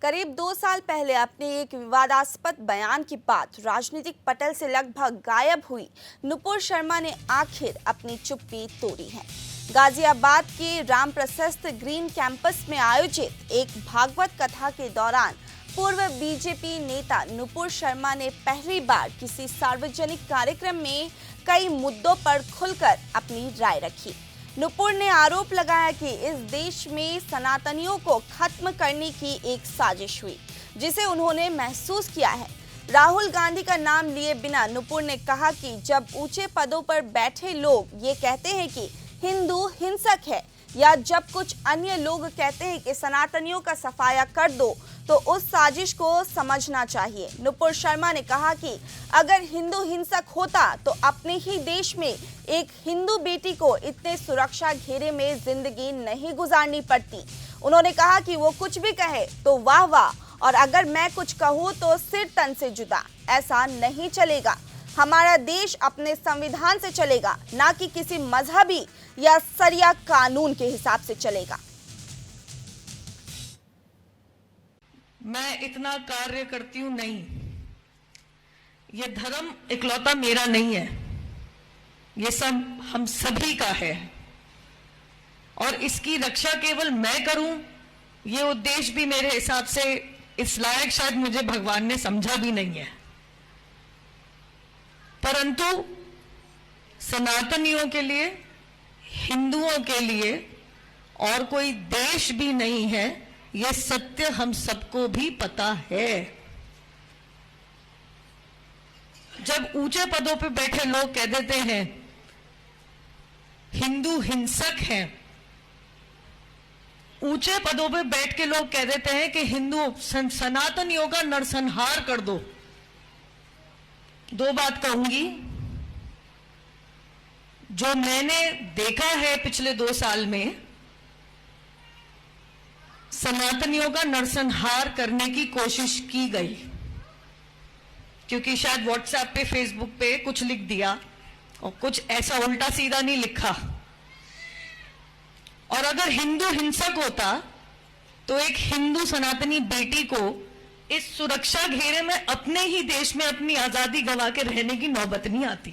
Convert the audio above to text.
करीब 2 साल पहले अपने एक विवादास्पद बयान के बाद राजनीतिक पटल से लगभग गायब हुई नुपुर शर्मा ने आखिर अपनी चुप्पी तोड़ी है। गाजियाबाद के राम प्रशस्त ग्रीन कैंपस में आयोजित एक भागवत कथा के दौरान पूर्व बीजेपी नेता नुपुर शर्मा ने पहली बार किसी सार्वजनिक कार्यक्रम में कई मुद्दों पर खुलकर अपनी राय रखी। नुपुर ने आरोप लगाया कि इस देश में सनातनियों को खत्म करने की एक साजिश हुई, जिसे उन्होंने महसूस किया है। राहुल गांधी का नाम लिए बिना नुपुर ने कहा कि जब ऊंचे पदों पर बैठे लोग ये कहते हैं कि हिंदू हिंसक है, या जब कुछ अन्य लोग कहते हैं कि सनातनियों का सफाया कर दो, तो उस साजिश को समझना चाहिए। नुपुर शर्मा ने कहा कि अगर हिंदू हिंसक होता तो अपने ही देश में एक हिंदू बेटी को इतने सुरक्षा घेरे में जिंदगी नहीं गुजारनी पड़ती। उन्होंने कहा कि वो कुछ भी कहे तो वाह वाह, और अगर मैं कुछ कहूँ तो सिर तन से जुदा। ऐसा नहीं चलेगा। हमारा देश अपने संविधान से चलेगा, ना कि किसी मजहबी या सरिया कानून के हिसाब से चलेगा। मैं इतना कार्य करती हूं नहीं, ये धर्म इकलौता मेरा नहीं है, ये सब हम सभी का है, और इसकी रक्षा केवल मैं करूं, ये उद्देश्य भी मेरे हिसाब से इस लायक शायद मुझे भगवान ने समझा भी नहीं है। परंतु सनातनियों के लिए, हिंदुओं के लिए और कोई देश भी नहीं है, यह सत्य हम सबको भी पता है। जब ऊंचे पदों पर बैठे लोग कह देते हैं हिंदू हिंसक हैं, ऊंचे पदों पर बैठ के लोग कह देते हैं कि हिंदू सनातनियों का नरसंहार कर दो, दो बात कहूंगी। जो मैंने देखा है पिछले 2 साल में, सनातनियों का नरसंहार करने की कोशिश की गई, क्योंकि शायद व्हाट्सएप पे, फेसबुक पे कुछ लिख दिया और कुछ ऐसा उल्टा सीधा नहीं लिखा। और अगर हिंदू हिंसक होता तो एक हिंदू सनातनी बेटी को इस सुरक्षा घेरे में अपने ही देश में अपनी आजादी गंवा के रहने की नौबत नहीं आती।